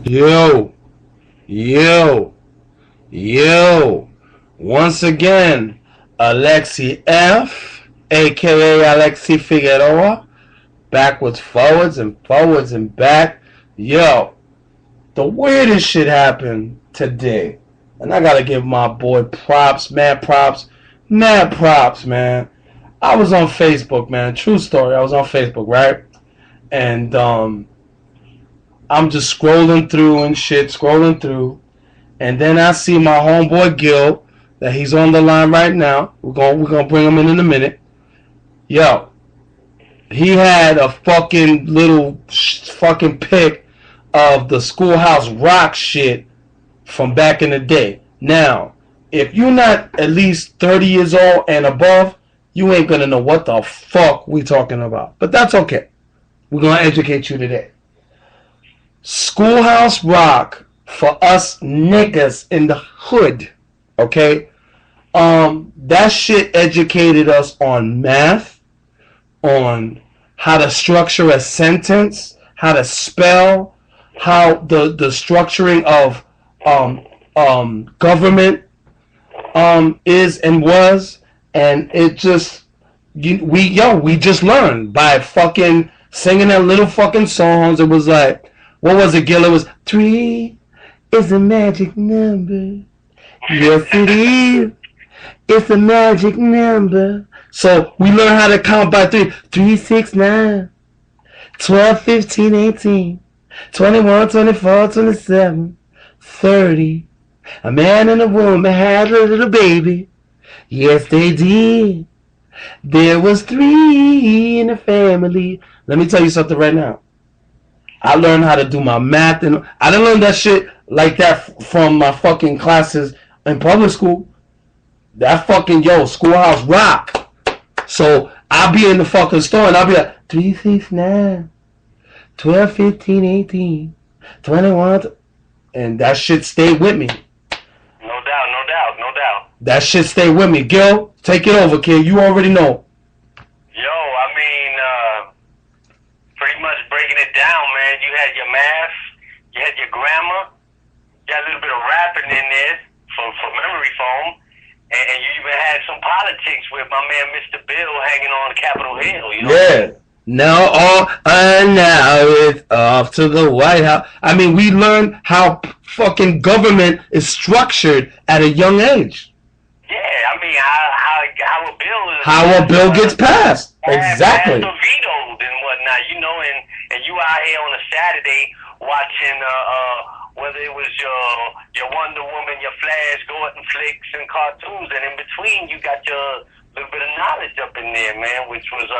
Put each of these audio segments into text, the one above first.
Yo, yo, yo. Once again, Alexi F, aka Alexi Figueroa, back with forwards and back. Yo, the weirdest shit happened today. And I gotta give my boy props, mad props, man. I was on Facebook, man. True story. I was on Facebook, right? And I'm just scrolling through and shit, and then I see my homeboy Gil, that he's on the line right now. We're gonna bring him in a minute. Yo, he had a fucking little fucking pic of the Schoolhouse Rock shit from back in the day. Now, if you're not at least 30 years old and above, you ain't gonna know what the fuck we talking about. But that's okay. We're gonna educate you today. Schoolhouse Rock for us niggas in the hood, okay? That shit educated us on math, on how to structure a sentence, how to spell, how the structuring of government is and was, and it just we just learned by fucking singing that little fucking songs. It was like, what was it, Gil? It was 3 is a magic number. Yes, it is. It's a magic number. So we learn how to count by 3. 3, 6, 9, 12, 15, 18, 21, 24, 27, 30. A man and a woman had a little baby. Yes, they did. There was 3 in the family. Let me tell you something right now. I learned how to do my math, and I didn't learn that shit like that from my fucking classes in public school. That fucking, Schoolhouse Rock. So I'll be in the fucking store and I'll be like, 3, 6, 9, 12, 15, 18, 21, and that shit stayed with me. No doubt. That shit stayed with me. Gil, take it over, kid. You already know. Pretty much breaking it down, man. You had your math, you had your grammar, you had a little bit of rapping in there for memory foam, and you even had some politics with my man Mr. Bill hanging on Capitol Hill, you know? Yeah. Now it's off to the White House. I mean, we learned how fucking government is structured at a young age. Yeah, I mean, how a bill gets passed. Exactly. Vetoed and whatnot, you know, and you out here on a Saturday watching whether it was your Wonder Woman, your Flash, Gordon flicks and cartoons, and in between you got your little bit of knowledge up in there, man, which was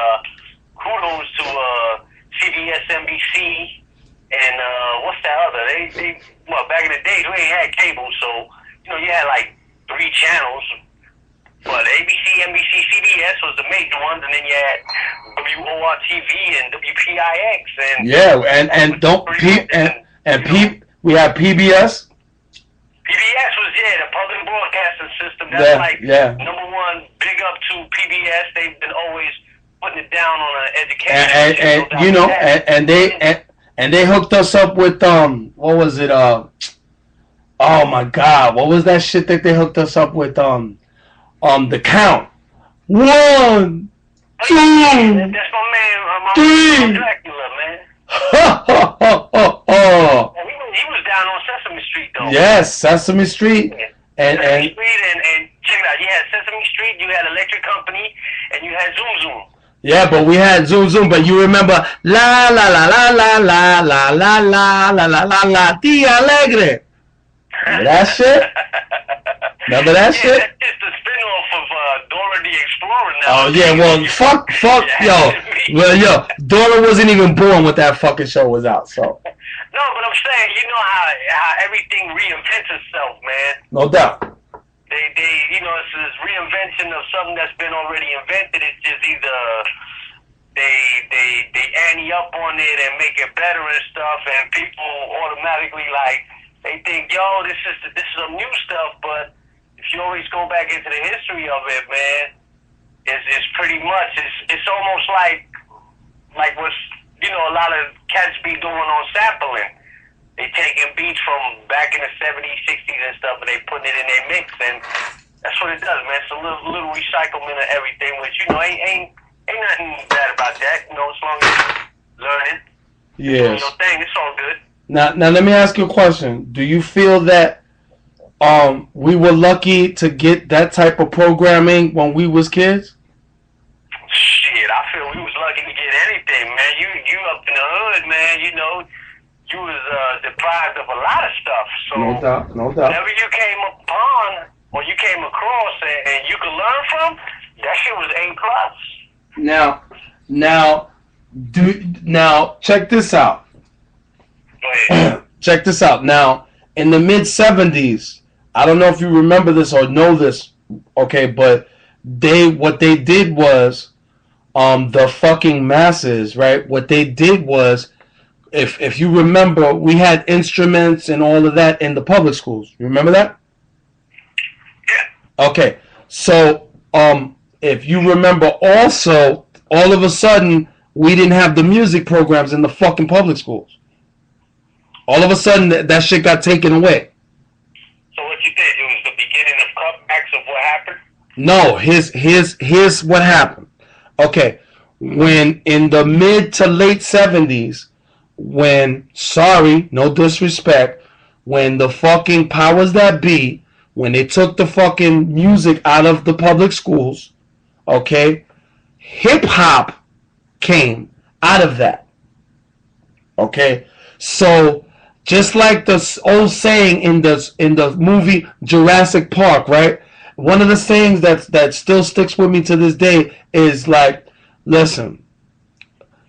kudos to CBS, NBC, and what's that other? They back in the days we ain't had cable, so you had like 3 channels. But ABC, NBC, CBS was the major ones, and then you had WORTV and WPIX, we had PBS. PBS was the public broadcasting system. That's number one. Big up to PBS. They've been always putting it down on an education. And they hooked us up with what was it? Oh my God, what was that shit that they hooked us up with? The count. 1, 2, that's my man, 3. Dracula, man. He was down on Sesame Street, though. Yes, Sesame Street. And check it out. You had Sesame Street, you had Electric Company, and you had Zoom Zoom. Yeah, but we had Zoom Zoom. But you remember la la la la la la la la la la la la la Dia Alegre. Remember that shit? Remember that shit? That's just a spin-off of Dora the Explorer now. Oh yeah, well fuck, Dora wasn't even born when that fucking show was out, so. No, but I'm saying, you know how everything reinvents itself, man. No doubt. They it's this reinvention of something that's been already invented. It's just either they ante up on it and make it better and stuff, and people automatically they think, this is some new stuff, but if you always go back into the history of it, man, it's pretty much it's almost like what's a lot of cats be doing on sampling. They taking beats from back in the 70s, 60s and stuff, and they putting it in their mix, and that's what it does, man. It's a little recyclement of everything, which, you know, ain't nothing bad about that, you know, as long as you learning. Yes. Doing your thing, it's all good. Now let me ask you a question. Do you feel that we were lucky to get that type of programming when we was kids? Shit, I feel we was lucky to get anything, man. You up in the hood, man, you know, you was deprived of a lot of stuff. So No doubt. whatever you came upon or you came across and you could learn from, that shit was A+. Now check this out. Go ahead. Check this out. Now, in the mid-70s, I don't know if you remember this or know this, okay, but what they did was, the fucking masses, right? What they did was, if you remember, we had instruments and all of that in the public schools. You remember that? Yeah. Okay. So, if you remember also, all of a sudden, we didn't have the music programs in the fucking public schools. All of a sudden, that shit got taken away. So what you think? It was the beginning of cutbacks of what happened? No, here's what happened. Okay, when in the mid to late 70s, when, sorry, no disrespect, when the fucking powers that be, when they took the fucking music out of the public schools, okay, hip-hop came out of that. Okay, so just like the old saying in the movie Jurassic Park, right? One of the sayings that still sticks with me to this day is like, listen,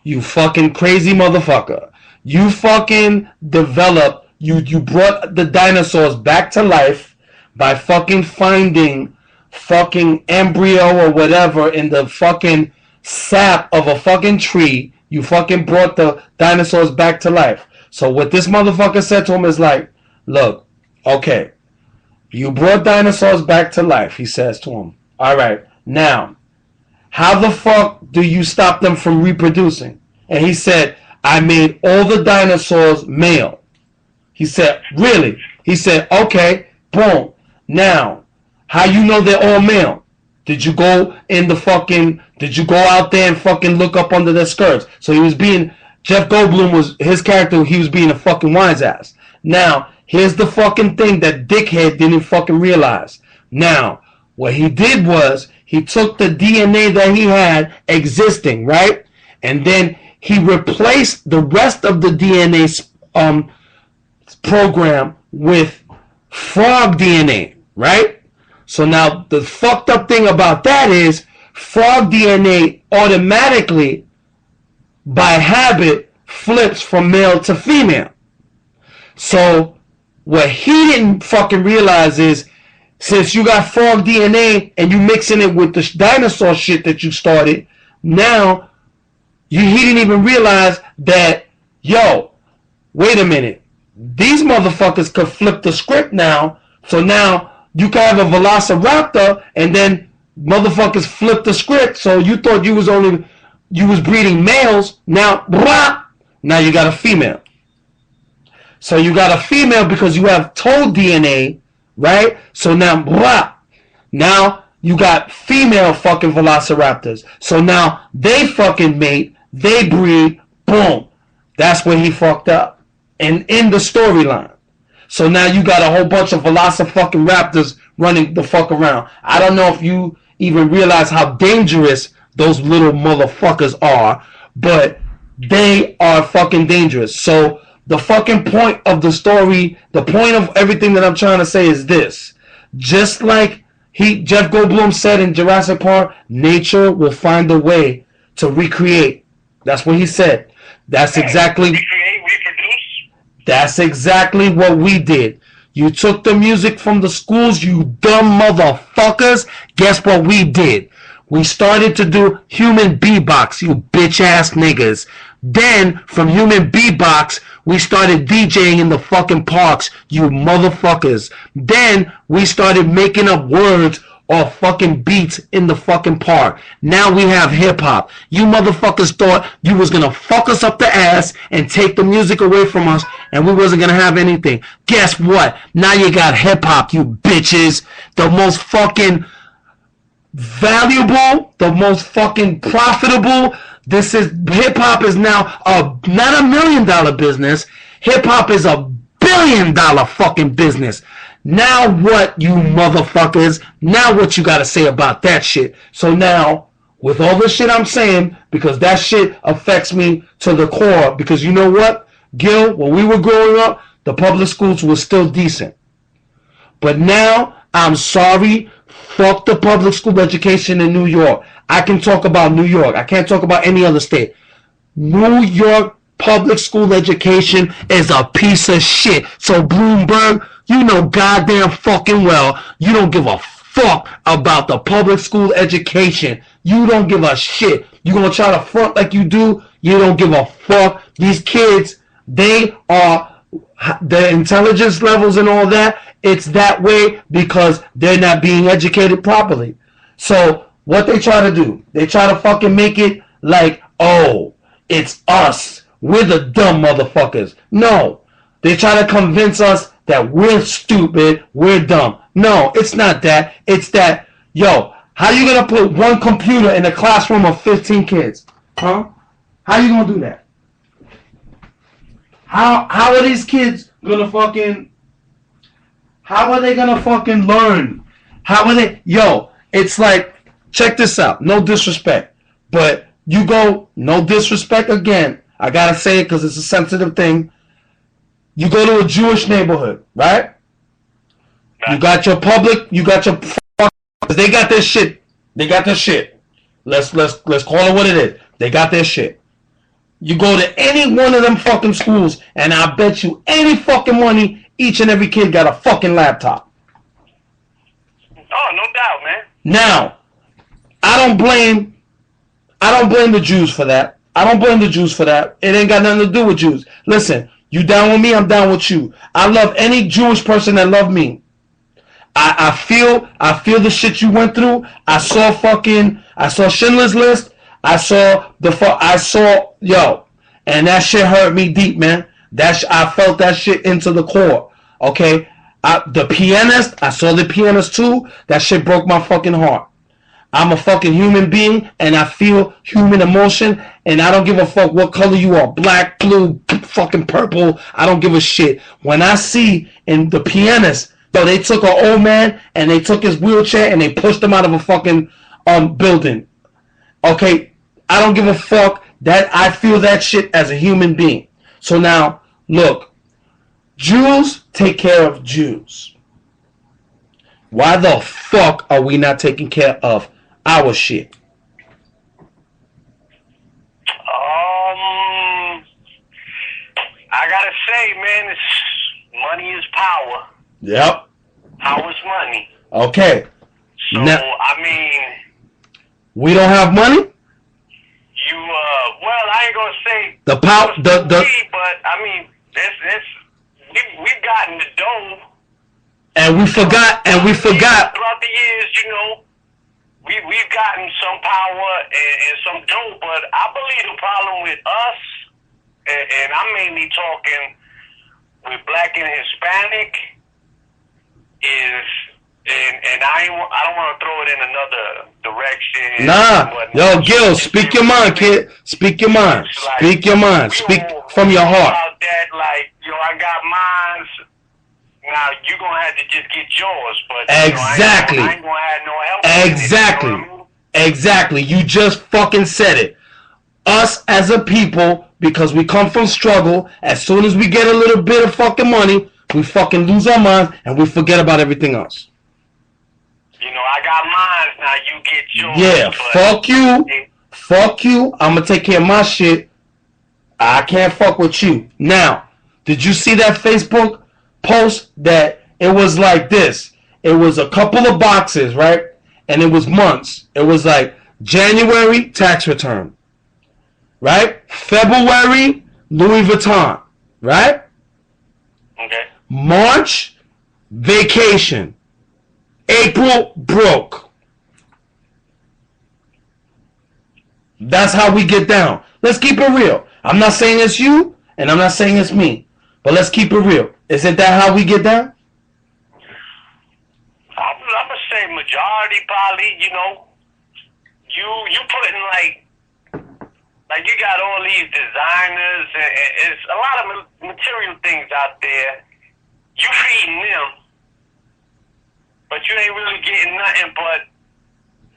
you fucking crazy motherfucker. You fucking developed, you brought the dinosaurs back to life by fucking finding fucking embryo or whatever in the fucking sap of a fucking tree. You fucking brought the dinosaurs back to life. So what this motherfucker said to him is like, look, okay, you brought dinosaurs back to life, he says to him. All right, now, how the fuck do you stop them from reproducing? And he said, I made all the dinosaurs male. He said, really? He said, okay, boom. Now, how you know they're all male? Did you go out there and fucking look up under their skirts? So he was being, Jeff Goldblum was, his character, he was being a fucking wise ass. Now, here's the fucking thing that dickhead didn't fucking realize. Now, what he did was, he took the DNA that he had existing, right? And then he replaced the rest of the DNA program with frog DNA, right? So now, the fucked up thing about that is, frog DNA automatically, by habit, flips from male to female. So, what he didn't fucking realize is, since you got frog DNA and you mixing it with the dinosaur shit that you started, now, he didn't even realize that, yo, wait a minute, these motherfuckers could flip the script now, so now, you can have a velociraptor, and then motherfuckers flip the script, so you thought you was breeding males, now, blah, now you got a female. So you got a female because you have toad DNA, right? So now, blah, now you got female fucking velociraptors. So now they fucking mate, they breed, boom. That's where he fucked up. And in the storyline. So now you got a whole bunch of velociraptors running the fuck around. I don't know if you even realize how dangerous those little motherfuckers are, but they are fucking dangerous. So the fucking point of the story, the point of everything that I'm trying to say is this. Just like Jeff Goldblum said in Jurassic Park, nature will find a way to recreate. That's what he said. That's exactly... That's exactly what we did. You took the music from the schools, you dumb motherfuckers. Guess what we did? We started to do human beatbox, you bitch ass niggas. Then, from human beatbox, we started DJing in the fucking parks, you motherfuckers. Then, we started making up words or fucking beats in the fucking park. Now we have hip-hop. You motherfuckers thought you was gonna fuck us up the ass and take the music away from us and we wasn't gonna have anything. Guess what? Now you got hip hop, you bitches. The most fucking valuable, the most fucking profitable. This is hip hop is now not $1 million business. Hip hop is $1 billion fucking business. Now what, you motherfuckers? Now what you gotta say about that shit? So now, with all the shit I'm saying, because that shit affects me to the core, because you know what, Gil, when we were growing up, the public schools were still decent. But now, I'm sorry, fuck the public school education in New York. I can talk about New York. I can't talk about any other state. New York public school education is a piece of shit. So Bloomberg, you know goddamn fucking well, you don't give a fuck about the public school education. You don't give a shit. You gonna try to front like you do? You don't give a fuck. These kids, they are, the intelligence levels and all that, it's that way because they're not being educated properly. So what they try to do, they try to fucking make it like, oh, it's us. We're the dumb motherfuckers. No. They try to convince us that we're stupid, we're dumb. No, it's not that. It's that, yo, how you gonna put one computer in a classroom of 15 kids? Huh? How you gonna do that? How are these kids gonna fucking, how are they gonna fucking learn? How are they, yo, it's like, check this out, no disrespect, but you go, no disrespect again, I gotta say it because it's a sensitive thing. You go to a Jewish neighborhood, right? You got your public, you got your, they got their shit. They got their shit. Let's call it what it is. They got their shit. You go to any one of them fucking schools, and I bet you any fucking money, each and every kid got a fucking laptop. Oh, no doubt, man. Now, I don't blame the Jews for that. I don't blame the Jews for that. It ain't got nothing to do with Jews. Listen, you down with me, I'm down with you. I love any Jewish person that love me. I feel the shit you went through. I saw Schindler's List. I saw, and that shit hurt me deep, man. I felt that shit into the core. Okay, The Pianist, I saw The Pianist too. That shit broke my fucking heart. I'm a fucking human being, and I feel human emotion, and I don't give a fuck what color you are, black, blue, fucking purple. I don't give a shit. When I see in The Pianist, so they took an old man and they took his wheelchair and they pushed him out of a fucking building. Okay, I don't give a fuck. That I feel that shit as a human being. So now, look, Jews take care of Jews. Why the fuck are we not taking care of our shit? I gotta say, man, money is power. Yep. Power's money. Okay. So, now, I mean, we don't have money? Well, I ain't gonna say the power, but I mean, we've gotten the dough. And we forgot. Throughout the years, you know, we've gotten some power and some dough, but I believe the problem with us, and I'm mainly talking with Black and Hispanic, is, and I don't want to throw it in another direction. Nah, yo, Gil, speak your mind, kid. Speak your mind. Speak your mind. Speak from your heart. About that, like, yo, I got mine. Now you're gonna have to just get yours, but exactly. I ain't gonna have no help. Exactly. You know what I mean? Exactly. You just fucking said it. Us as a people, because we come from struggle, as soon as we get a little bit of fucking money, we fucking lose our minds and we forget about everything else. You know, I got mine, now you get yours. Yeah, fuck you. Fuck you. I'm gonna take care of my shit. I can't fuck with you. Now, did you see that Facebook post that it was like this? It was a couple of boxes, right? And it was months. It was like January, tax return. Right? February, Louis Vuitton. Right? Okay. March, vacation. April, broke. That's how we get down. Let's keep it real. I'm not saying it's you, and I'm not saying it's me. But let's keep it real. Isn't that how we get down? I'm gonna say majority probably. You know, you putting like you got all these designers and it's a lot of material things out there. You feeding them, but you ain't really getting nothing but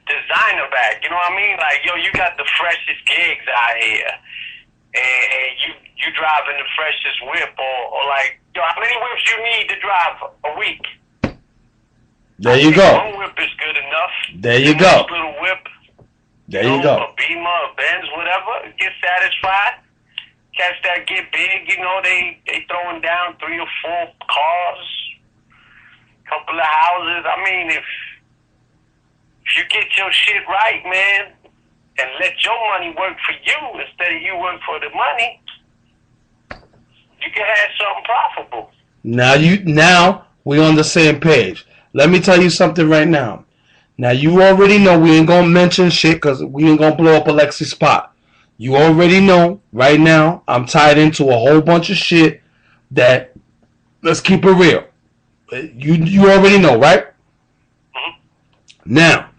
designer back. You know what I mean? Like, yo, you got the freshest gigs out here, and you driving the freshest whip, or like, yo, how many whips you need to drive a week? There you go. One whip is good enough. There you go. Little whip. There you go. A Beamer, a Benz, whatever. Get satisfied. Cats that get big, you know, they throwing down 3 or 4 cars, couple of houses. I mean, if you get your shit right, man, and let your money work for you instead of you work for the money, you can have something profitable. Now we on the same page. Let me tell you something right now. Now, you already know we ain't going to mention shit because we ain't going to blow up Alexi's spot. You already know right now I'm tied into a whole bunch of shit that, let's keep it real. You already know, right? Mm-hmm. Now,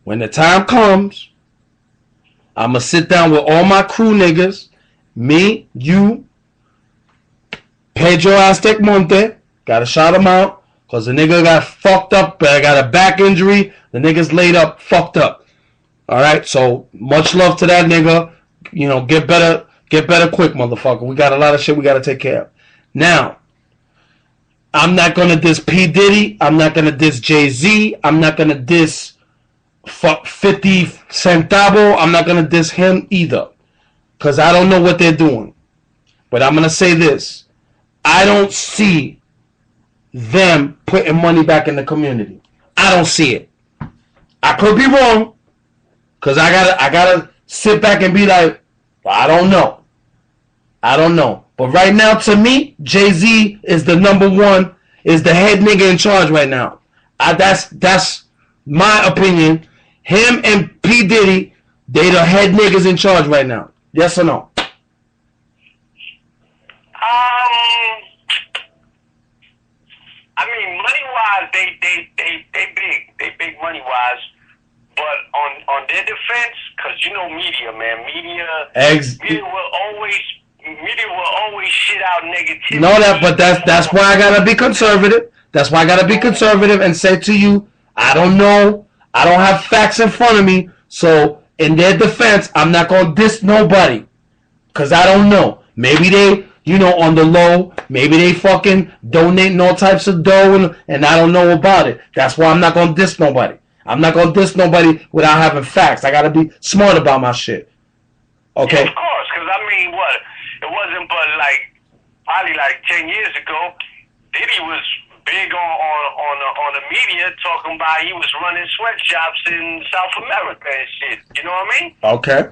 when the time comes, I'm going to sit down with all my crew niggas, me, you, Pedro Aztec Monte, got to shout him out. Because the nigga got fucked up, got a back injury. The nigga's laid up, fucked up. Alright, so much love to that nigga. You know, get better quick, motherfucker. We got a lot of shit we got to take care of. Now, I'm not going to diss P. Diddy. I'm not going to diss Jay-Z. I'm not going to diss 50 Centavo. I'm not going to diss him either. Because I don't know what they're doing. But I'm going to say this. I don't see them putting money back in the community. I don't see it. I could be wrong, cause I gotta sit back and be like, well, I don't know. But right now, to me, Jay-Z is the number one, is the head nigga in charge right now. That's my opinion. Him and P. Diddy, they the head niggas in charge right now. Yes or no? I mean, money-wise, they big money-wise, but on their defense, because you know media, man, media will always shit out negativity. No, but that's why I gotta be conservative. That's why I gotta be conservative and say to you, I don't know, I don't have facts in front of me, so in their defense, I'm not gonna diss nobody, because I don't know. Maybe they, you know, on the low, maybe they fucking donating all types of dough and I don't know about it. That's why I'm not going to diss nobody. I'm not going to diss nobody without having facts. I got to be smart about my shit. Okay? Yeah, of course, because I mean, it wasn't but probably 10 years ago, Diddy was big on the media talking about he was running sweatshops in South America and shit. You know what I mean? Okay.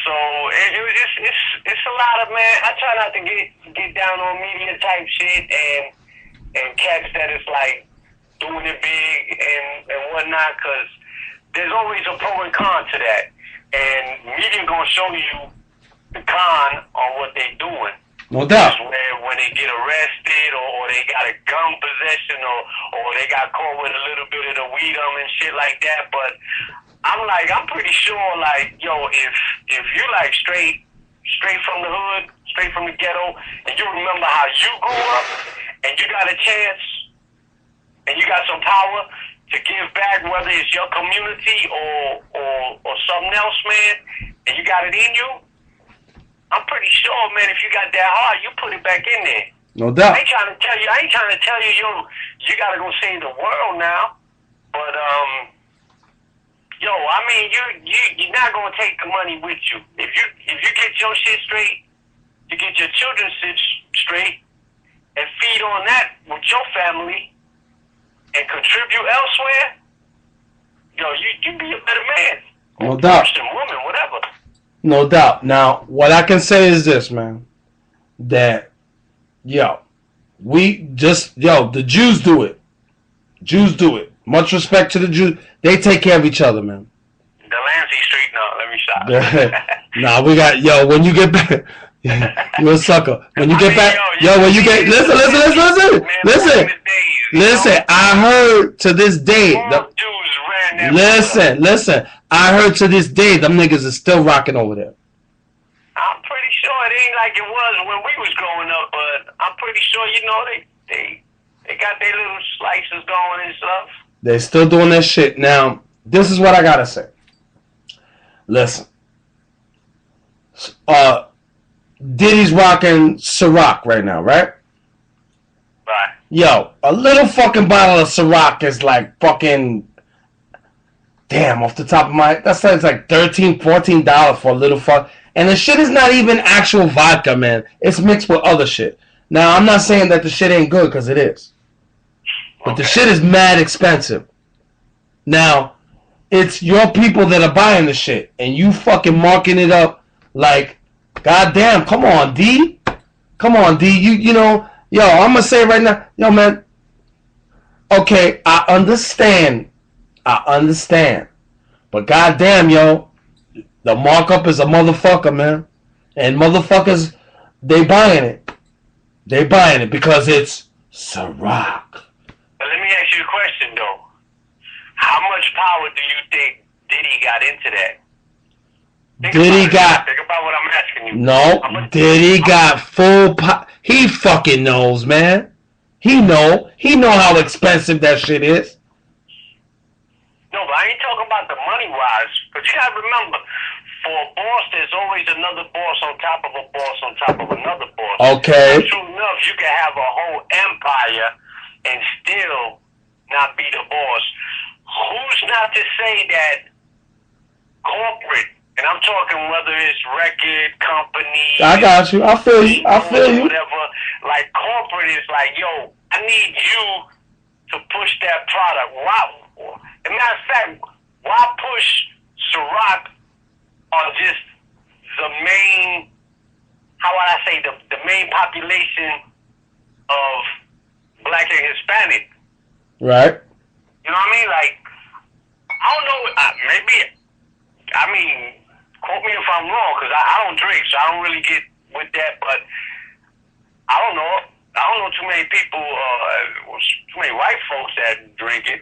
So it's a lot of, man. I try not to get down on media type shit and cats that is like doing it big and whatnot, because there's always a pro and con to that, and media gonna show you the con on what they doing. No doubt. When they get arrested or they got a gun possession or they got caught with a little bit of the weed and shit like that, but I'm pretty sure, like, yo, if you like straight from the hood, straight from the ghetto, and you remember how you grew up, and you got a chance, and you got some power to give back, whether it's your community or something else, man, and you got it in you, I'm pretty sure, man, if you got that heart, you put it back in there. No doubt. I ain't trying to tell you, yo, you gotta go save the world now, but yo, I mean, you're not gonna take the money with you. If you get your shit straight, you get your children's shit straight, and feed on that with your family, and contribute elsewhere. Yo, you be a better man. No doubt. Person, woman, whatever. No doubt. Now, what I can say is this, man, that the Jews do it. Jews do it. Much respect to the Jews. They take care of each other, man. Delancey Street, no, let me stop. Nah, we got, when you get back, You a sucker. When you get back, when you get listen. I heard to this day. Listen. I heard to this day them niggas is still rocking over there. I'm pretty sure it ain't like it was when we was growing up, but I'm pretty sure they got their little slices going and stuff. They still doing that shit. Now, this is what I gotta say. Listen. Diddy's rocking Ciroc right now, right? Right. Yo, a little fucking bottle of Ciroc is like fucking... Damn, off the top of my... That sounds like $13, $14 for a little fuck. And the shit is not even actual vodka, man. It's mixed with other shit. Now, I'm not saying that the shit ain't good, because it is. But the shit is mad expensive. Now, it's your people that are buying the shit. And you fucking marking it up like... Goddamn, come on, D. Come on, D. You know, yo, I'm going to say right now, yo, man. Okay, I understand. But goddamn, yo, the markup is a motherfucker, man. And motherfuckers, they buying it because it's Ciroc. But let me ask you a question, though. How much power do you think Diddy got into that? Think about what I'm asking you. No, Diddy got full power. He fucking knows, man. He know how expensive that shit is. No, but I ain't talking about the money-wise. Because you gotta remember, for a boss, there's always another boss on top of a boss on top of another boss. Okay. True enough, you can have a whole empire and still not be the boss. Who's not to say that corporate, and I'm talking whether it's record companies. I got you. I feel you. Whatever. Like corporate is like, yo, I need you to push that product. Why? As a matter of fact, why push Ciroc on just the main? How would I say the main population of Black and Hispanic? Right. You know what I mean? Like, I don't know. Quote me if I'm wrong, because I don't drink, so I don't really get with that. But I don't know. I don't know too many people, too many white folks that drink it.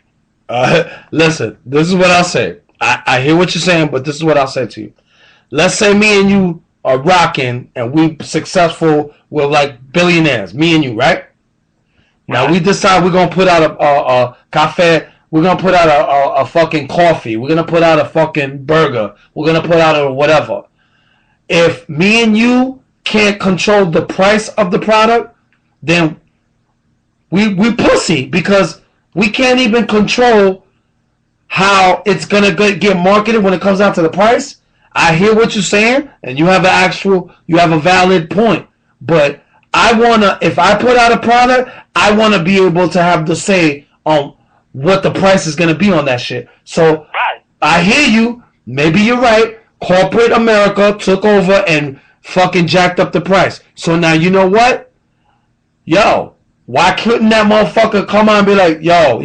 Listen, this is what I'll say. I hear what you're saying, but this is what I'll say to you. Let's say me and you are rocking, and we successful. We're like billionaires, me and you, right? Now we decide we're gonna put out a cafe. We're going to put out a fucking coffee. We're going to put out a fucking burger. We're going to put out a whatever. If me and you can't control the price of the product, then we pussy, because we can't even control how it's going to get marketed when it comes out to the price. I hear what you're saying, and you have a valid point. But if I put out a product, I want to be able to have the say on what the price is going to be on that shit. So, right. I hear you. Maybe you're right. Corporate America took over and fucking jacked up the price. So now, you know what? Yo, why couldn't that motherfucker come on and be like, yo.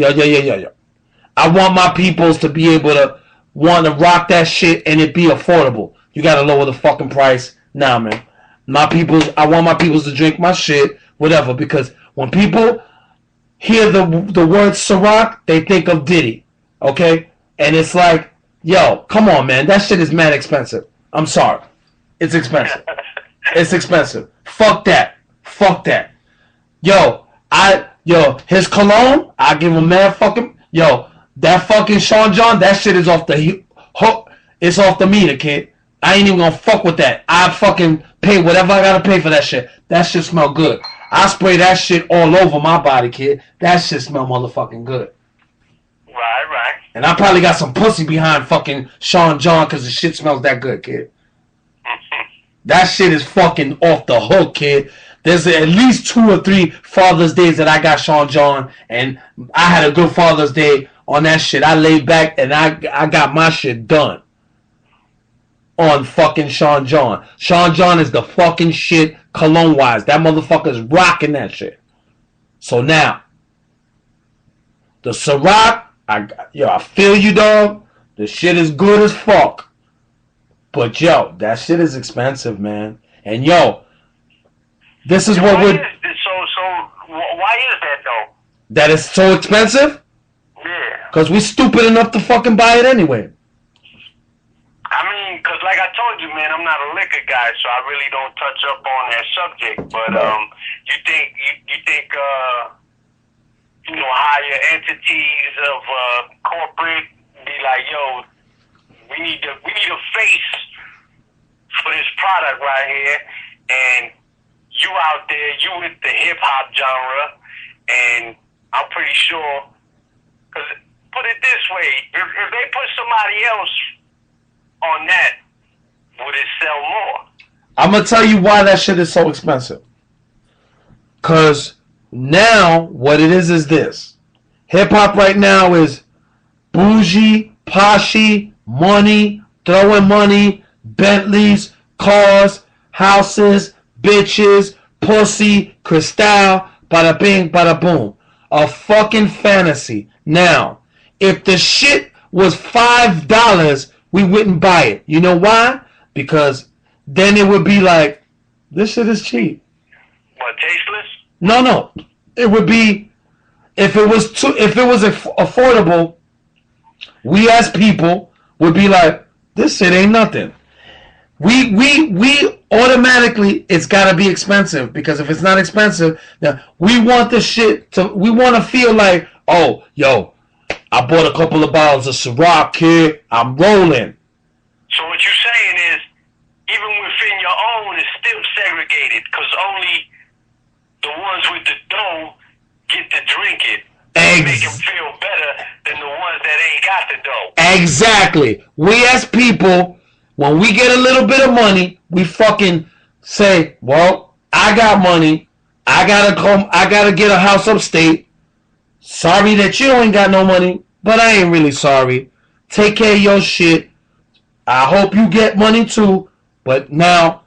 I want my peoples to be able to want to rock that shit and it be affordable. You got to lower the fucking price. Nah, man. I want my peoples to drink my shit, whatever, because when people hear the word Ciroc, they think of Diddy, okay? And it's like, yo, come on, man. That shit is mad expensive. I'm sorry. It's expensive. It's expensive. Fuck that. Yo, his cologne, I give him mad fucking, yo, that fucking Sean John, that shit is off the hook. It's off the meter, kid. I ain't even gonna fuck with that. I fucking pay whatever I gotta pay for that shit. That shit smell good. I spray that shit all over my body, kid. That shit smell motherfucking good. Right. And I probably got some pussy behind fucking Sean John because the shit smells that good, kid. That shit is fucking off the hook, kid. There's at least 2 or 3 Father's Days that I got Sean John, and I had a good Father's Day on that shit. I laid back and I got my shit done on fucking Sean John. Sean John is the fucking shit cologne-wise. That motherfucker's rocking that shit. So now, the Ciroc, I feel you, dog. The shit is good as fuck. But, yo, that shit is expensive, man. And, yo, This is what would. So why is that though? That is so expensive? Yeah. Because we stupid enough to fucking buy it anyway. I mean, because like I told you, man, I'm not a liquor guy, so I really don't touch up on that subject. But you think higher entities of corporate be like, yo, we need a face for this product right here, and you out there, you with the hip hop genre, and I'm pretty sure, because put it this way, if they put somebody else on that, would it sell more? I'm going to tell you why that shit is so expensive. Because now what it is this. Hip-hop right now is bougie, poshy, money, throwing money, Bentleys, cars, houses, bitches, pussy, crystal, bada bing, bada boom. A fucking fantasy. Now, if the shit was $5, we wouldn't buy it. You know why? Because then it would be like, this shit is cheap. What, tasteless? No. It would be, if it was affordable, we as people would be like, this shit ain't nothing. We automatically, it's gotta be expensive, because if it's not expensive, now we want the shit to, we want to feel like, oh, yo, I bought a couple of bottles of Ciroc, kid, I'm rolling. So what you're saying is, even within your own, it's still segregated, because only the ones with the dough get to drink it. Make them feel better than the ones that ain't got the dough. Exactly. We as people, when we get a little bit of money, we fucking say, well, I got money. I gotta get a house upstate. Sorry that you ain't got no money, but I ain't really sorry. Take care of your shit. I hope you get money too, but now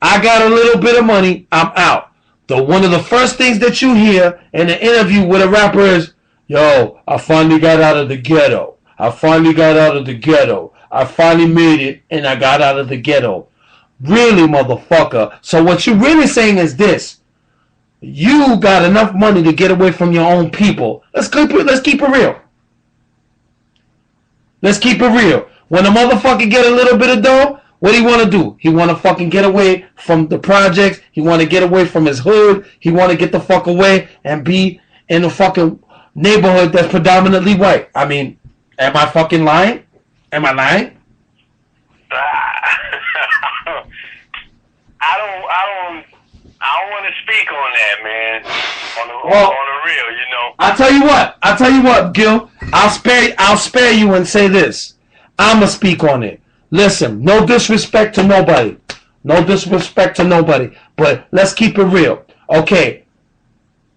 I got a little bit of money. I'm out. One of the first things that you hear in an interview with a rapper is, yo, I finally got out of the ghetto. I finally got out of the ghetto. I finally made it, and I got out of the ghetto. Really, motherfucker. So what you're really saying is this. You got enough money to get away from your own people. Let's keep it real. Let's keep it real. When a motherfucker get a little bit of dough, what do he want to do? He want to fucking get away from the projects. He want to get away from his hood. He want to get the fuck away and be in a fucking neighborhood that's predominantly white. I mean, am I fucking lying? Am I lying? I don't want to speak on that, man. On the real, you know. I'll tell you what, Gil. I'll spare you and say this. I'ma speak on it. Listen, no disrespect to nobody. No disrespect to nobody. But let's keep it real. Okay.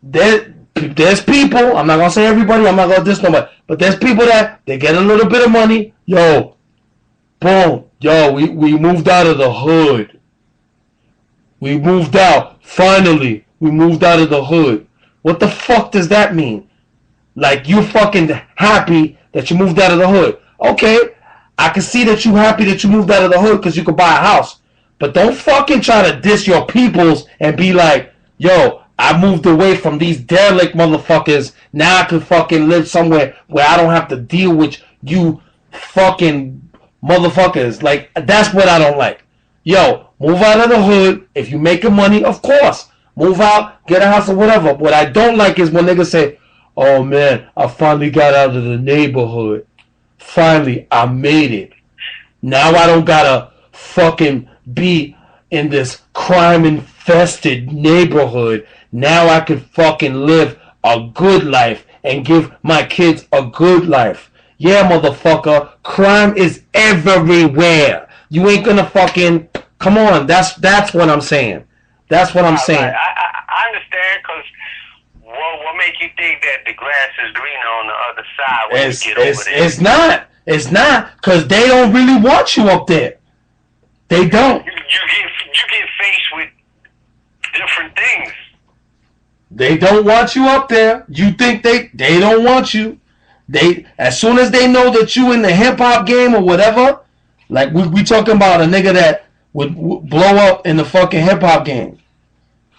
There's people, I'm not gonna say everybody, I'm not gonna diss nobody, but there's people that they get a little bit of money. Yo, boom. Yo, we moved out of the hood. We moved out. Finally, we moved out of the hood. What the fuck does that mean? Like, you fucking happy that you moved out of the hood. Okay, I can see that you happy that you moved out of the hood because you could buy a house. But don't fucking try to diss your peoples and be like, yo, I moved away from these derelict motherfuckers. Now I can fucking live somewhere where I don't have to deal with you fucking motherfuckers. Like, that's what I don't like. Yo, move out of the hood. If you making money, of course. Move out, get a house or whatever. What I don't like is when niggas say, oh man, I finally got out of the neighborhood. Finally, I made it. Now I don't gotta fucking be in this crime-infested neighborhood. Now I can fucking live a good life and give my kids a good life. Yeah, motherfucker, crime is everywhere. You ain't gonna fucking... Come on, that's what I'm saying. That's what I'm saying. I understand, because what make you think that the grass is greener on the other side when you get over there? It's not. It's not, because they don't really want you up there. They don't. You get faced with different things. They don't want you up there. You think they don't want you. As soon as they know that you in the hip hop game or whatever, like we talking about a nigga that would blow up in the fucking hip hop game.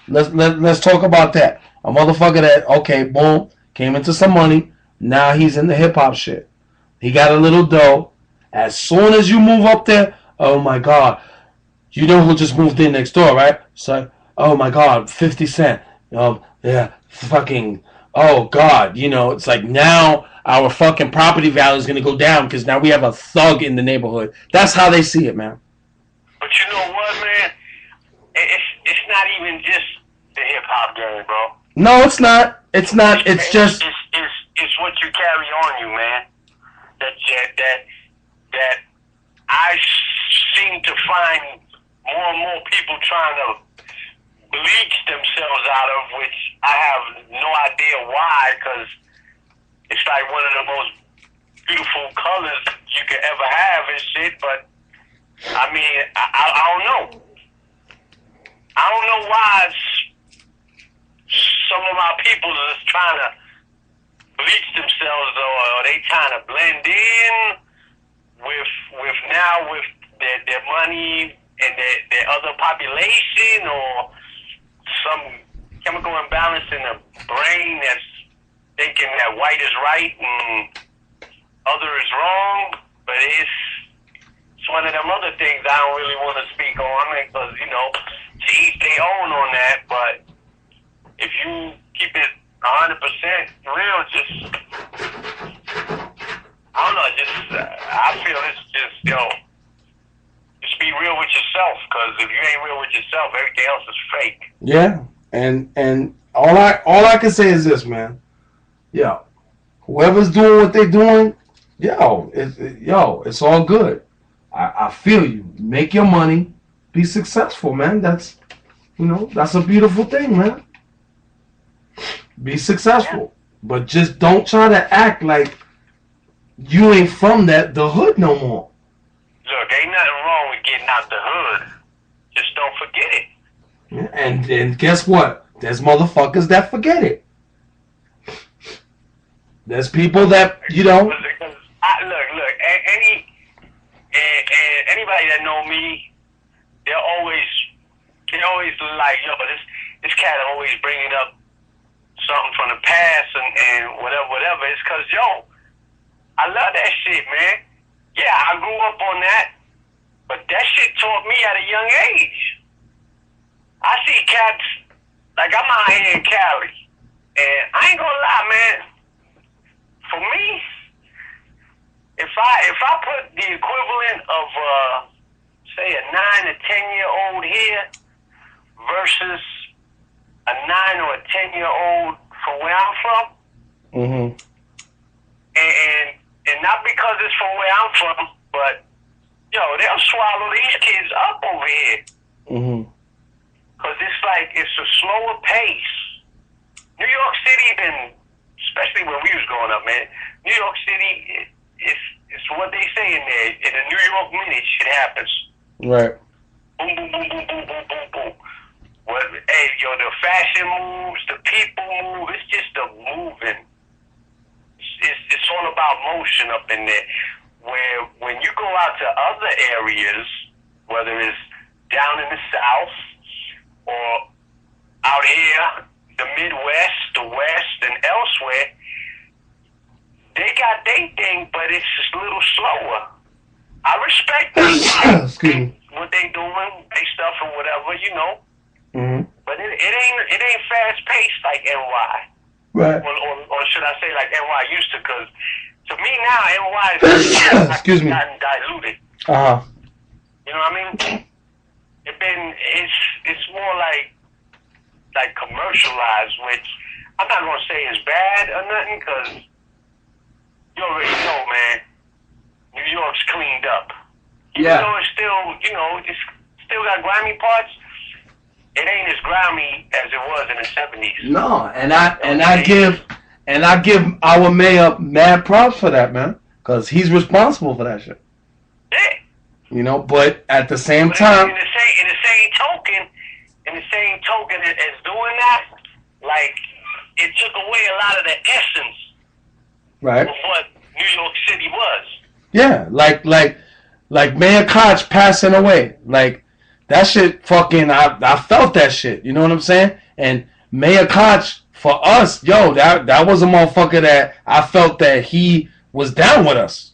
Let's talk about that. A motherfucker that, okay, boom, came into some money. Now he's in the hip hop shit. He got a little dough. As soon as you move up there, oh my God, you know who just moved in next door, right? So, oh my God, 50 Cent. Yeah, fucking, oh God, you know, it's like now our fucking property value is going to go down because now we have a thug in the neighborhood. That's how they see it, man. But you know what, man? It's not even just the hip hop game, bro. No, it's not. It's not. It's just. It's what you carry on you, man. That I seem to find more and more people trying to bleach themselves out of, which I have no idea why, because it's like one of the most beautiful colors you could ever have and shit, but I mean, I don't know. I don't know why some of my people are just trying to bleach themselves, or they trying to blend in with their money and their other population, or some chemical imbalance in the brain that's thinking that white is right and other is wrong. But it's one of them other things I don't really want to speak on, because, you know, to each their own on that. But if you keep it 100% real, just, I don't know, I feel it's just, just be real with yourself, because if you ain't real with yourself, everything else is fake. Yeah, and all I can say is this, man. Yo, whoever's doing what they're doing, it's all good. I feel you. Make your money, be successful, man. That's a beautiful thing, man. Be successful, but just don't try to act like you ain't from the hood no more. Look, ain't nothing wrong with getting out the hood. Just don't forget it. Yeah, and guess what? There's motherfuckers that forget it. There's people that, look, anybody that know me, they always like, yo, this cat always bringing up something from the past and whatever. It's because, yo, I love that shit, man. Yeah, I grew up on that, but that shit taught me at a young age. I see cats, like I'm out here in Cali, and I ain't gonna lie, man. For me, if I put the equivalent of say a 9 or 10-year-old here versus a 9 or a 10-year-old from where I'm from, and not because it's from where I'm from, but they'll swallow these kids up over here. Cause it's a slower pace. New York City especially when we was growing up, man. New York City, it's what they say in there. In a New York minute, shit happens. Right. Boom, boom, boom, boom, boom, boom, boom, boom. The fashion moves, the people move. It's just a moving. It's all about motion up in there. Where when you go out to other areas, whether it's down in the South or out here, the Midwest, the West, and elsewhere, they got their thing, but it's just a little slower. I respect them, what they doing, they stuff or whatever, But it ain't fast paced like NY. Right. Or should I say like NY used to? Because to me now, NY is gotten diluted. You know what I mean? It's more like commercialized, which I'm not gonna say is bad or nothing, because you already know, man. New York's cleaned up. Even though it's still, it's still got grimy parts. It ain't as grimy as it was in the 70s. No, and I give our mayor mad props for that, man, because he's responsible for that shit. Yeah. But at the same time, in the same token as doing that, like, it took away a lot of the essence, right, of what New York City was. Yeah, like Mayor Koch passing away. Like, that shit fucking, I felt that shit. You know what I'm saying? And Mayor Koch, for us, yo, that was a motherfucker that I felt that he was down with us.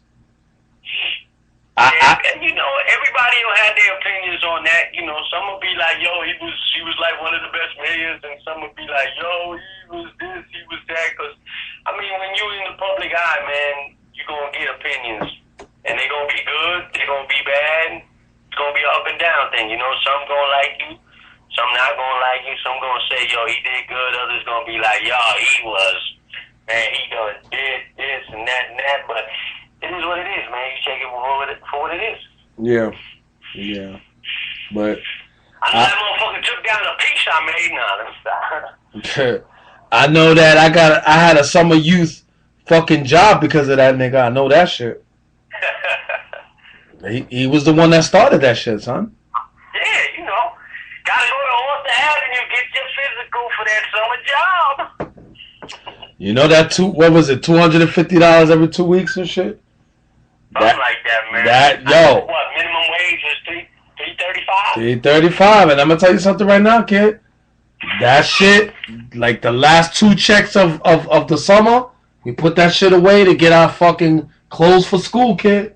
And you know, everybody will have their opinions on that. You know, some will be like, yo, he was like one of the best mayors, and some will be like, yo, he was this, he was that. Because, I mean, when you're in the public eye, man, you're going to get opinions. And they're going to be good, they're going to be bad. It's going to be an up and down thing. You know, some going to like you, some not going to like you. Some going to say, yo, he did good. Others going to be like, yo, he was, man, he did this and that. But it is what it is, man. You take it for what it is. Yeah. Yeah. But I know that motherfucker took down a piece I made. Nah, let me stop. I know that I had a summer youth fucking job because of that nigga. I know that shit. He was the one that started that shit, son. Yeah, you know. Gotta go to Author Avenue, get your physical for that summer job. You know that what was it, $250 every 2 weeks and shit? Something like that, man. What, minimum wage was $3.35? $3.35, and I'm gonna tell you something right now, kid. That shit, like the last 2 checks of the summer, we put that shit away to get our fucking clothes for school, kid.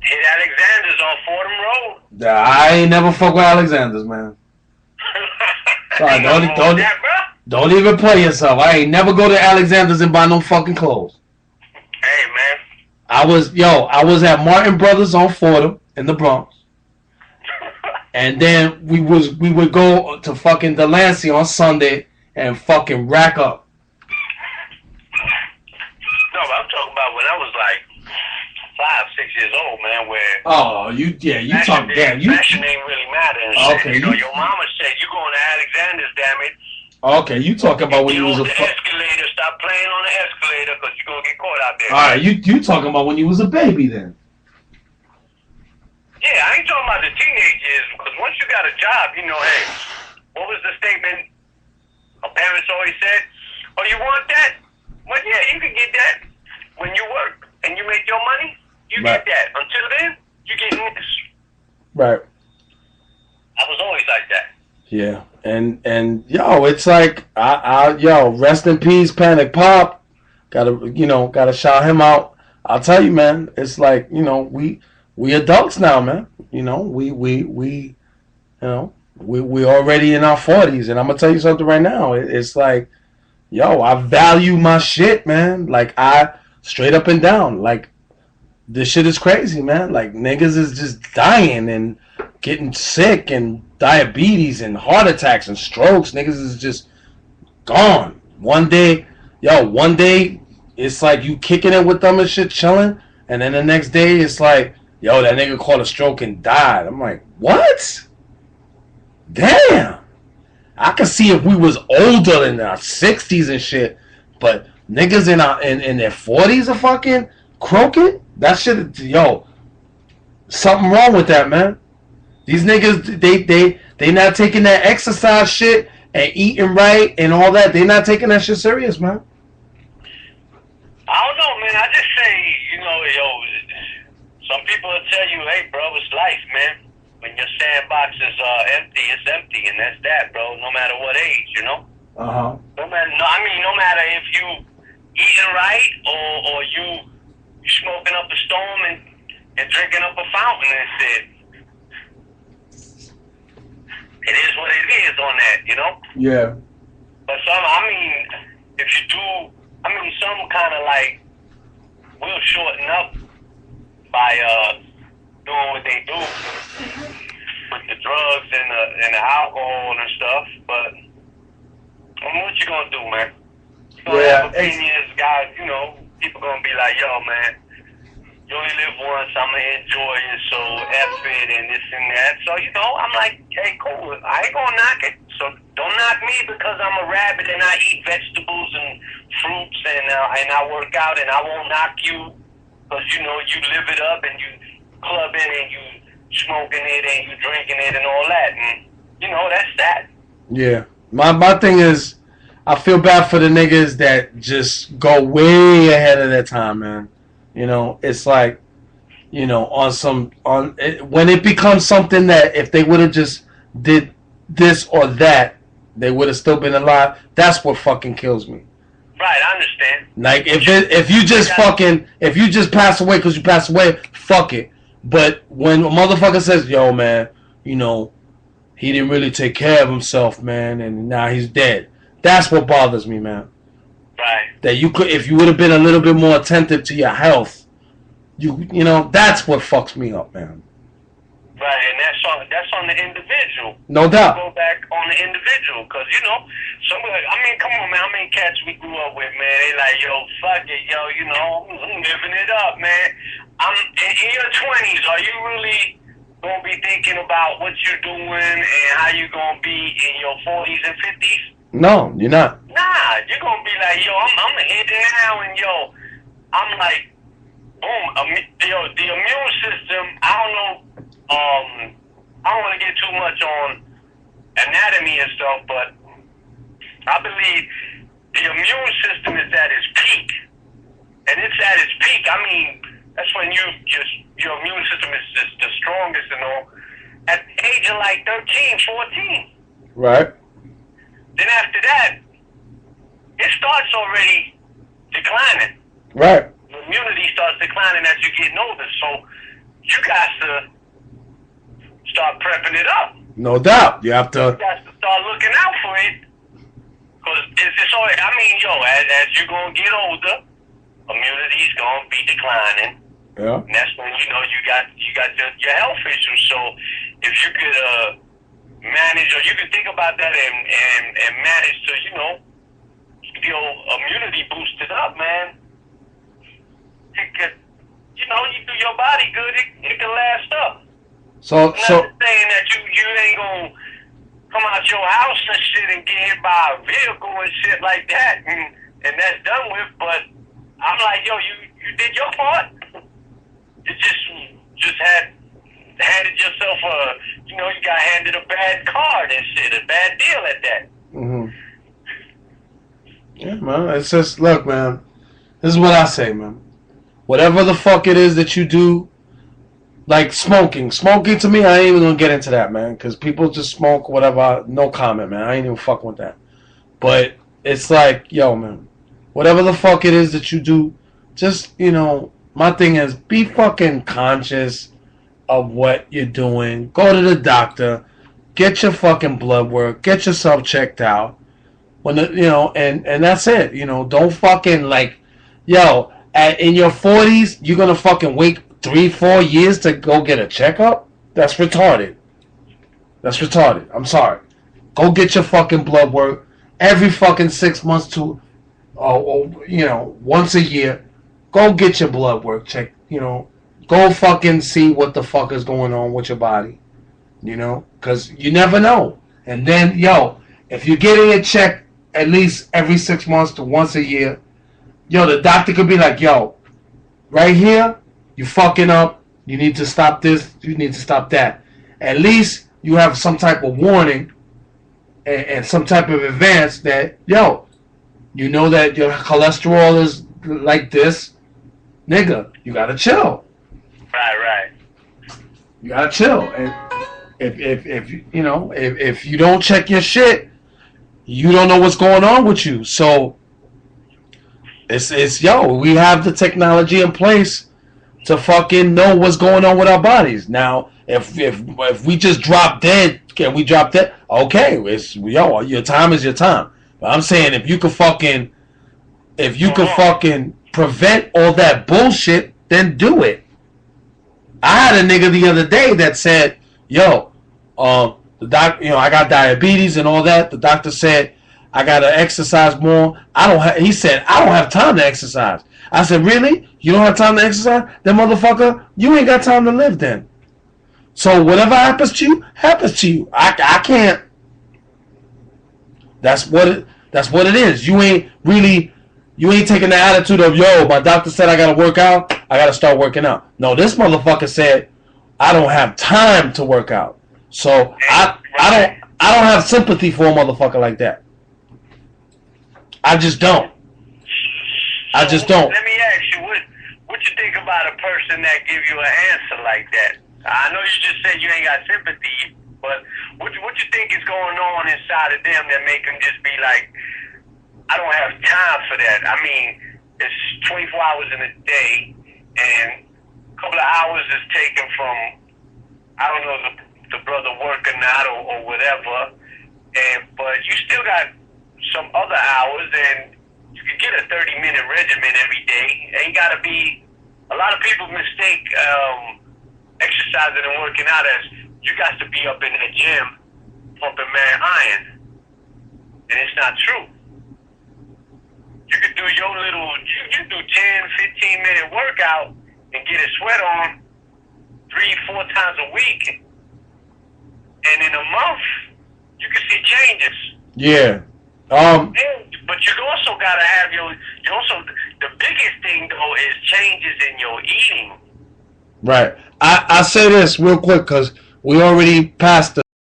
Hit Alexander's on Fordham Road. I ain't never fuck with Alexander's, man. Sorry, don't even play yourself. I ain't never go to Alexander's and buy no fucking clothes. Hey, man. I was at Martin Brothers on Fordham in the Bronx. And then we would go to fucking Delancey on Sunday and fucking rack up. No, but I'm talking about when I was like 5, 6 years old, man, where... Oh, you talk damn. Fashion ain't really matter and shit. You know, your mama said, you going to Alexander's, damn it. Okay, you talking about when you was a... escalator, stop playing on the escalator because you're going to get caught out there. All right, you talking about when you was a baby then. Yeah, I ain't talking about the teenage years because once you got a job, you know, hey, what was the statement our parents always said? Oh, you want that? Well, yeah, you can get that when you work and you make your money. You right. Get that. Until then, you getting this. Right. I was always like that. Yeah, and yo, it's like yo, rest in peace, Panic Pop. Gotta shout him out. I'll tell you, man. It's like, you know, we adults now, man. You know, we already in our 40s, and I'm gonna tell you something right now. It's like, yo, I value my shit, man. Like, I straight up and down, like, this shit is crazy, man. Like, niggas is just dying and getting sick and diabetes and heart attacks and strokes. Niggas is just gone. One day it's like you kicking it with them and shit, chilling, and then the next day it's like, yo, that nigga caught a stroke and died. I'm like, what? Damn. I could see if we was older in our 60s and shit, but niggas in their 40s are fucking croaking? That shit, yo, something wrong with that, man. These niggas, they not taking that exercise shit and eating right and all that. They not taking that shit serious, man. I don't know, man. I just say, you know, yo, some people will tell you, hey, bro, it's life, man. When your sandbox is empty, it's empty, and that's that, bro. No matter what age, you know. No matter if you eating right or you smoking up a storm and drinking up a fountain and shit. It is what it is on that, you know? Yeah. But if you do, some kind of like will shorten up by doing what they do with the drugs and the alcohol and stuff. But what you gonna do, man? You gonna have opinions, guys. You know, people gonna be like, yo, man, you only live once, I'm going to enjoy it, so F it and this and that. So, you know, I'm like, hey, cool, I ain't going to knock it. So don't knock me because I'm a rabbit and I eat vegetables and fruits and I work out, and I won't knock you because, you know, you live it up and you clubbing and you smoking it and you drinking it and all that. And, you know, that's that. Yeah. My thing is, I feel bad for the niggas that just go way ahead of their time, man. You know, it's like, you know, when it becomes something that if they would have just did this or that, they would have still been alive. That's what fucking kills me. Right, I understand. Like if you just pass away because you pass away, fuck it. But when a motherfucker says, "Yo, man, you know, he didn't really take care of himself, man, and now he's dead," that's what bothers me, man. Right. That you could, if you would have been a little bit more attentive to your health, you know, that's what fucks me up, man. Right, and that's on the individual. No doubt. Go back on the individual, because, you know, come on, man, how many cats we grew up with, man, they like, yo, fuck it, yo, you know, I'm living it up, man. I'm in your 20s, are you really going to be thinking about what you're doing and how you're going to be in your 40s and 50s? No, you're not. Nah, you're going to be like, yo, I'm hitting now, and yo, I'm like, boom, yo, the immune system, I don't know, I don't want to get too much on anatomy and stuff, but I believe the immune system is at its peak. And it's at its peak. I mean, that's when your immune system is the strongest and all. At the age of like 13, 14. Right. Then after that, it starts already declining. Right. The immunity starts declining as you're getting older. So you got to start prepping it up. No doubt. You have to. You got to start looking out for it. Because it's always, I mean, yo, as you're going to get older, immunity's going to be declining. Yeah. And that's when, you know, you got your health issues. So if you could manage, or you could think about that and manage to, you know, keep your immunity boosted up, man. It could, you know, you do your body good, it can last up. So saying that you ain't gonna come out your house and shit and get hit by a vehicle and shit like that, and that's done with. But I'm like, yo, you did your part. You just handed yourself you got handed a bad card and shit, a bad deal at that. Mm-hmm. Yeah, man. It's just, look, man. This is what I say, man. Whatever the fuck it is that you do. Like smoking to me, I ain't even gonna get into that, man, because people just smoke, whatever. No comment, man. I ain't even fucking with that. But it's like, yo, man, whatever the fuck it is that you do, just, you know, my thing is be fucking conscious of what you're doing. Go to the doctor, get your fucking blood work, get yourself checked out. And that's it. You know, don't fucking like, yo, in your 40s, you're gonna fucking wait 3-4 years to go get a checkup? That's retarded. I'm sorry. Go get your fucking blood work every fucking 6 months to, once a year. Go get your blood work checked. You know, go fucking see what the fuck is going on with your body. You know, because you never know. And then, yo, if you're getting it checked at least every 6 months to once a year, yo, the doctor could be like, yo, right here, you fucking up. You need to stop this. You need to stop that. At least you have some type of warning and some type of advance that, yo, you know that your cholesterol is like this. Nigga, you gotta chill. Right. You gotta chill. And if you don't check your shit, you don't know what's going on with you. So it's we have the technology in place to fucking know what's going on with our bodies. Now, if we just drop dead, okay, your time is your time. But I'm saying if you could fucking prevent all that bullshit, then do it. I had a nigga the other day that said, yo, the doc, I got diabetes and all that. The doctor said I gotta exercise more. He said I don't have time to exercise. I said, really? You don't have time to exercise? Then, motherfucker, you ain't got time to live then. So whatever happens to you, happens to you. I can't. That's what it is. You ain't taking the attitude of, yo, my doctor said I gotta work out, I gotta start working out. No, this motherfucker said I don't have time to work out. So I don't have sympathy for a motherfucker like that. I just don't. Let me ask you, what you think about a person that give you an answer like that? I know you just said you ain't got sympathy, but what you think is going on inside of them that make them just be like, I don't have time for that. I mean, it's 24 hours in a day, and a couple of hours is taken from, I don't know, the brother work or not or whatever, but you still got some other hours, and you can get a 30-minute regimen every day. Ain't got to be, a lot of people mistake exercising and working out as you got to be up in the gym pumping man iron, and it's not true. You could do your little, you do 10, 15-minute workout and get a sweat on 3-4 times a week, and in a month you can see changes. Yeah. But you also gotta have the biggest thing though is changes in your eating. Right. I say this real quick because we already passed the